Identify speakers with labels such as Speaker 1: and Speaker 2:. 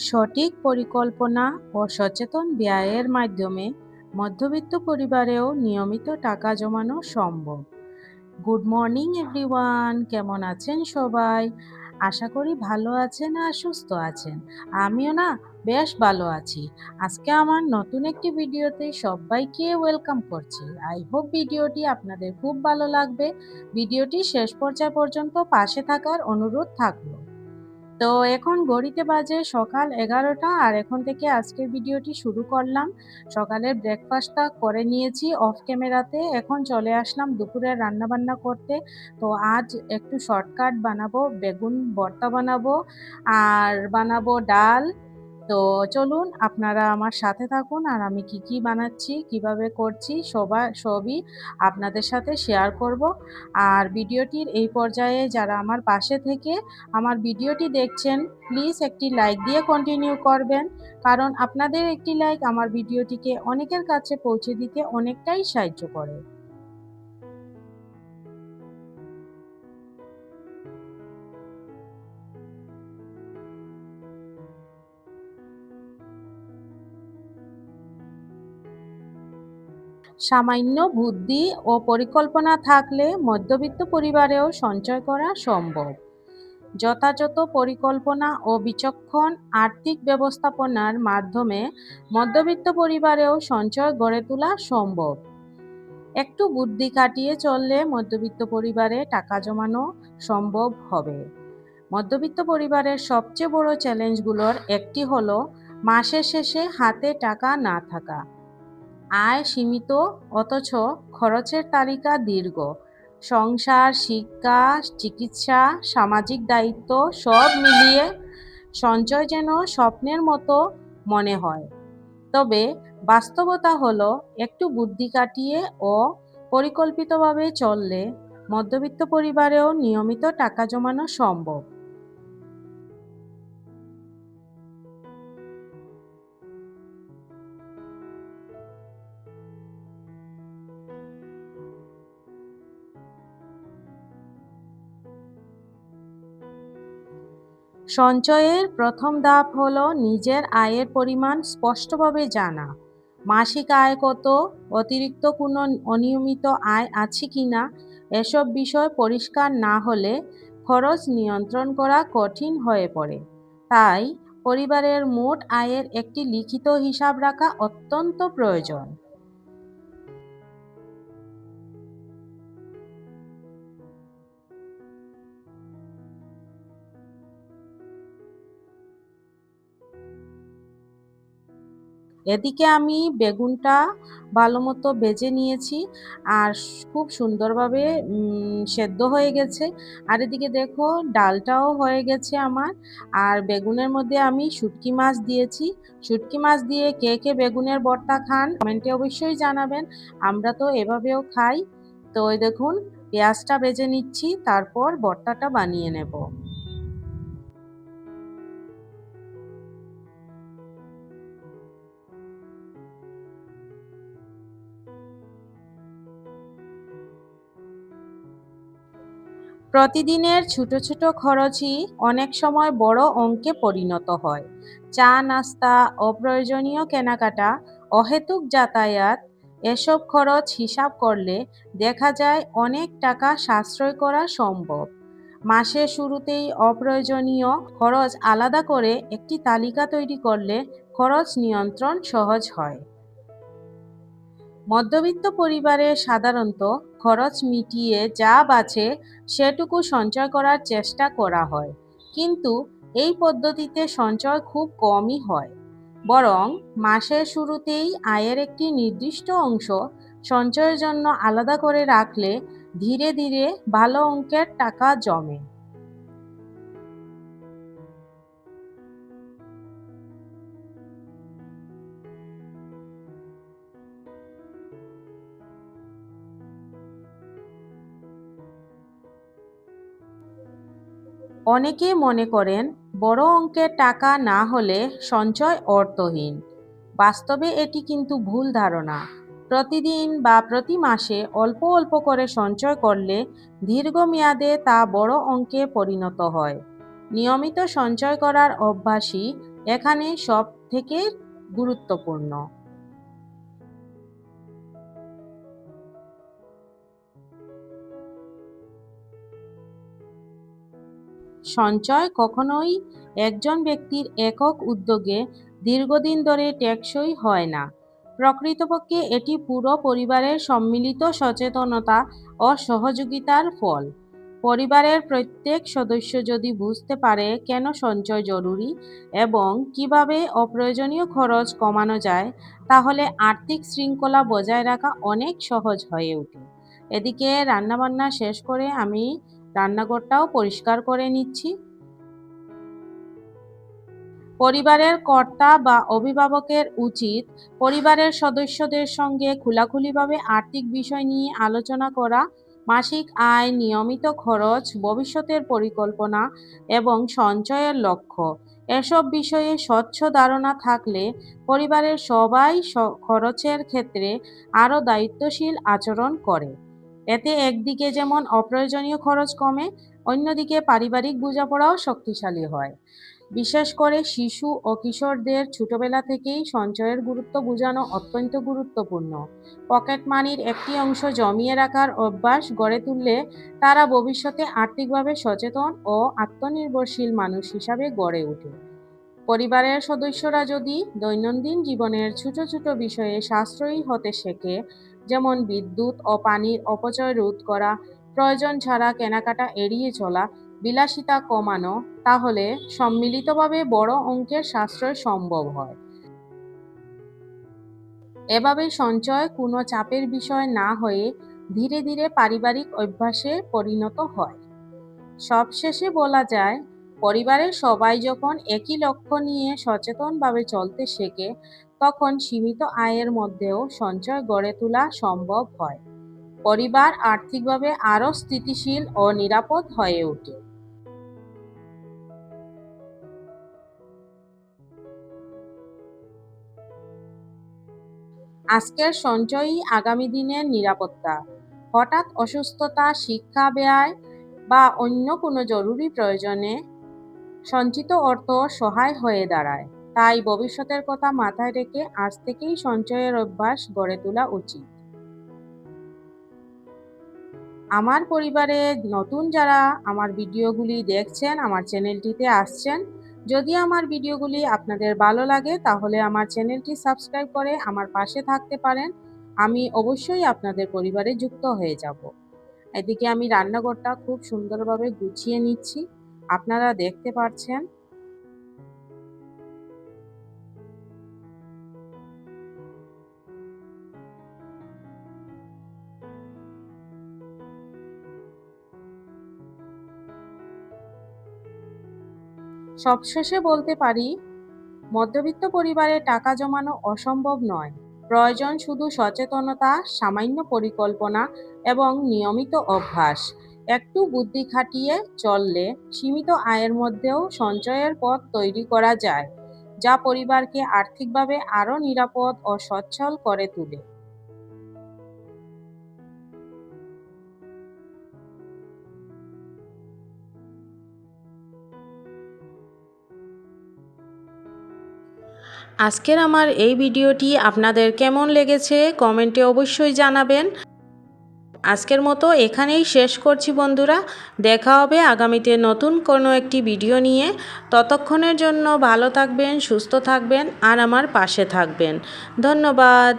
Speaker 1: সঠিক পরিকল্পনা ও সচেতন ব্যয়ের মাধ্যমে মধ্যবিত্ত পরিবারেও নিয়মিত টাকা জমানো সম্ভব। গুড মর্নিং এভরিওয়ান, কেমন আছেন সবাই? আশা করি ভালো আছেন আর সুস্থ আছেন। আমিও না বেশ ভালো আছি। আজকে আমার নতুন একটি ভিডিওতে সবাইকে ওয়েলকাম করছি। আই হোপ ভিডিওটি আপনাদের খুব ভালো লাগবে। ভিডিওটি শেষ পর্যন্ত পাশে থাকার অনুরোধ থাকলো। তো এখন ঘড়িতে বাজে সকাল 11টা, আর এখন থেকে আজকের ভিডিওটি শুরু করলাম। সকালের ব্রেকফাস্টটা করে নিয়েছি অফ ক্যামেরাতে। এখন চলে আসলাম দুপুরের রান্নাবান্না করতে। তো আজ একটু শর্টকাট বানাবো, বেগুন ভর্তা বানাবো আর বানাবো ডাল। তো চলুন আপনারা আমার সাথে থাকুন, আর আমি কি কি বানাচ্ছি, কিভাবে করছি সবই আপনাদের সাথে শেয়ার করব। আর ভিডিওটির এই পর্যায়ে যারা আমার পাশে থেকে আমার ভিডিওটি দেখছেন, প্লিজ একটি লাইক দিয়ে কন্টিনিউ করবেন, কারণ আপনাদের একটি লাইক আমার ভিডিওটিকে অনেকের কাছে পৌঁছে দিতে অনেকটাই সাহায্য করে। সামান্য বুদ্ধি ও পরিকল্পনা থাকলে মধ্যবিত্ত পরিবারেও সঞ্চয় করা সম্ভব। যথাযথ পরিকল্পনা ও বিচক্ষণ আর্থিক ব্যবস্থাপনার মাধ্যমে মধ্যবিত্ত পরিবারেও সঞ্চয় গড়ে তোলা সম্ভব। একটু বুদ্ধি খাটিয়ে চললে মধ্যবিত্ত পরিবারে টাকা জমানো সম্ভব হবে। মধ্যবিত্ত পরিবারের সবচেয়ে বড় চ্যালেঞ্জগুলোর একটি হলো মাসের শেষে হাতে টাকা না থাকা। আয় সীমিত, অথচ খরচের তালিকা দীর্ঘ। সংসার, শিক্ষা, চিকিৎসা, সামাজিক দায়িত্ব সব মিলিয়ে সঞ্চয় যেন স্বপ্নের মতো মনে হয়। তবে বাস্তবতা হলো, একটু বুদ্ধি কাটিয়ে ও পরিকল্পিতভাবে চললে মধ্যবিত্ত পরিবারেও নিয়মিত টাকা জমানো সম্ভব। সঞ্চয়ের প্রথম ধাপ হলো নিজের আয়ের পরিমাণ স্পষ্টভাবে জানা। মাসিক আয় কত, অতিরিক্ত কোনো অনিয়মিত আয় আছে কিনা, এসব বিষয় পরিষ্কার না হলে খরচ নিয়ন্ত্রণ করা কঠিন হয়ে পড়ে। তাই পরিবারের মোট আয়ের একটি লিখিত হিসাব রাখা অত্যন্ত প্রয়োজন। এদিকে আমি বেগুনটা ভালোমতো ভেজে নিয়েছি, আর খুব সুন্দরভাবে সেদ্ধ হয়ে গেছে। আর এদিকে দেখো ডালটাও হয়ে গেছে আমার। আর বেগুনের মধ্যে আমি শুটকি মাছ দিয়েছি। শুটকি মাছ দিয়ে কে কে বেগুনের ভর্তা খান কমেন্টে অবশ্যই জানাবেন। আমরা তো এভাবেও খাই। তো ওই দেখুন, পেঁয়াজটা ভেজে নিচ্ছি, তারপর ভর্তাটা বানিয়ে নেব। প্রতিদিনের ছোট ছোট খরচই অনেক সময় বড় অঙ্কে পরিণত হয়। চা নাস্তা, অপ্রয়োজনীয় কেনাকাটা, অহেতুক যাতায়াত, এসব খরচ হিসাব করলে দেখা যায় অনেক টাকা সাশ্রয় করা সম্ভব। মাসের শুরুতেই অপ্রয়োজনীয় খরচ আলাদা করে একটি তালিকা তৈরি করলে খরচ নিয়ন্ত্রণ সহজ হয়। মধ্যবিত্ত পরিবারে সাধারণত খরচ মিটিয়ে যা বাঁচে সেটুকু সঞ্চয় করার চেষ্টা করা হয়, কিন্তু এই পদ্ধতিতে সঞ্চয় খুব কমই হয়। বরং মাসের শুরুতেই আয়ের একটি নির্দিষ্ট অংশ সঞ্চয়ের জন্য আলাদা করে রাখলে ধীরে ধীরে ভালো অঙ্কের টাকা জমে। অনেকে মনে করেন বড় অঙ্কের টাকা না হলে সঞ্চয় অর্থহীন। বাস্তবে এটি কিন্তু ভুল ধারণা। প্রতিদিন বা প্রতি মাসে অল্প অল্প করে সঞ্চয় করলে দীর্ঘমেয়াদে তা বড় অঙ্কে পরিণত হয়। নিয়মিত সঞ্চয় করার অভ্যাসই এখানে সব থেকে গুরুত্বপূর্ণ। সঞ্চয় কখনোই একজন ব্যক্তির একক উদ্যোগে দীর্ঘদিন ধরে টেকসই হয় না। প্রকৃতপক্ষে এটি পুরো পরিবারের সম্মিলিত সচেতনতা ও সহযোগিতার ফল। পরিবারের প্রত্যেক সদস্য যদি বুঝতে পারে কেন সঞ্চয় জরুরি এবং কিভাবে অপ্রয়োজনীয় খরচ কমানো যায়, তাহলে আর্থিক শৃঙ্খলা বজায় রাখা অনেক সহজ হয়ে ওঠে। এদিকে রান্নাবান্না শেষ করে আমি রান্নাঘরটাও পরিষ্কার করে নিচ্ছি। পরিবারের কর্তা বা অভিভাবকের উচিত পরিবারের সদস্যদের সঙ্গে খোলাখুলিভাবে আর্থিক বিষয় নিয়ে আলোচনা করা, মাসিক আয়, নিয়মিত খরচ, ভবিষ্যতের পরিকল্পনা এবং সঞ্চয়ের লক্ষ্য এসব বিষয়ে স্বচ্ছ ধারণা থাকলে পরিবারের সবাই খরচের ক্ষেত্রে আরও দায়িত্বশীল আচরণ করে। এতে একদিকে যেমন অপ্রয়োজনীয় খরচ কমে, অন্যদিকে পারিবারিক বোঝাপড়াও শক্তিশালী হয়। বিশেষ করে শিশু ও কিশোরদের ছোটবেলা থেকেই সঞ্চয়ের গুরুত্ব বোঝানো অত্যন্ত গুরুত্বপূর্ণ। পকেট মানির একটি অংশ জমিয়ে রাখার অভ্যাস গড়ে তুললে তারা ভবিষ্যতে আর্থিকভাবে সচেতন ও আত্মনির্ভরশীল মানুষ হিসাবে গড়ে ওঠে। পরিবারের সদস্যরা যদি দৈনন্দিন জীবনের ছোট ছোট বিষয়ে সাশ্রয়ী হতে শেখে, যেমন বিদ্যুৎ ও পানির অপচয় রোধ করা, প্রয়োজন ছাড়া কেনাকাটা এড়িয়ে চলা, বিলাসিতা কমানো, তাহলে সম্মিলিতভাবে বড় অঙ্কের সাশ্রয় সম্ভব হয়। এভাবে সঞ্চয় কোনো চাপের বিষয় না হয়ে ধীরে ধীরে পারিবারিক অভ্যাসে পরিণত হয়। সবশেষে বলা যায়, পরিবারের সবাই যখন একই লক্ষ্য নিয়ে সচেতনভাবে চলতে শেখে, তখন সীমিত আয়ের মধ্যেও সঞ্চয় গড়ে তোলা সম্ভব হয়। পরিবার আর্থিকভাবে আরও স্থিতিশীল ও নিরাপদ হয়ে ওঠে। আজকের সঞ্চয়ই আগামী দিনের নিরাপত্তা। হঠাৎ অসুস্থতা, শিক্ষা ব্যয় বা অন্য কোনো জরুরি প্রয়োজনে সঞ্চিত অর্থ সহায় হয়ে দাঁড়ায়। তাই ভবিষ্যতের কথা মাথায় রেখে আজ থেকেই সঞ্চয়ের অভ্যাস গড়ে তোলা উচিত। আমার পরিবারে নতুন যারা আমার ভিডিওগুলি দেখছেন, আমার চ্যানেলটিতে আসছেন, যদি আমার ভিডিওগুলি আপনাদের ভালো লাগে তাহলে আমার চ্যানেলটি সাবস্ক্রাইব করে আমার পাশে থাকতে পারেন। আমি অবশ্যই আপনাদের পরিবারে যুক্ত হয়ে যাব। এদিকে আমি রান্নাঘরটা খুব সুন্দরভাবে গুছিয়ে নিচ্ছি, আপনারা দেখতে পাচ্ছেন। সবশেষে বলতে পারি, মধ্যবিত্ত পরিবারে টাকা জমানো অসম্ভব নয়। প্রয়োজন শুধু সচেতনতা, সামান্য পরিকল্পনা এবং নিয়মিত অভ্যাস। একটু বুদ্ধি খাটিয়ে চললে সীমিত আয়ের মধ্যেও সঞ্চয়ের পথ তৈরি করা যায়, যা পরিবারকে আর্থিকভাবে আরও নিরাপদ ও সচ্ছল করে তোলে। আজকের আমার এই ভিডিওটি আপনাদের কেমন লেগেছে কমেন্টে অবশ্যই জানাবেন। আজকের মতো এখানেই শেষ করছি বন্ধুরা। দেখা হবে আগামীতে নতুন কোনো একটি ভিডিও নিয়ে। ততক্ষণের জন্য ভালো থাকবেন, সুস্থ থাকবেন আর আমার পাশে থাকবেন। ধন্যবাদ।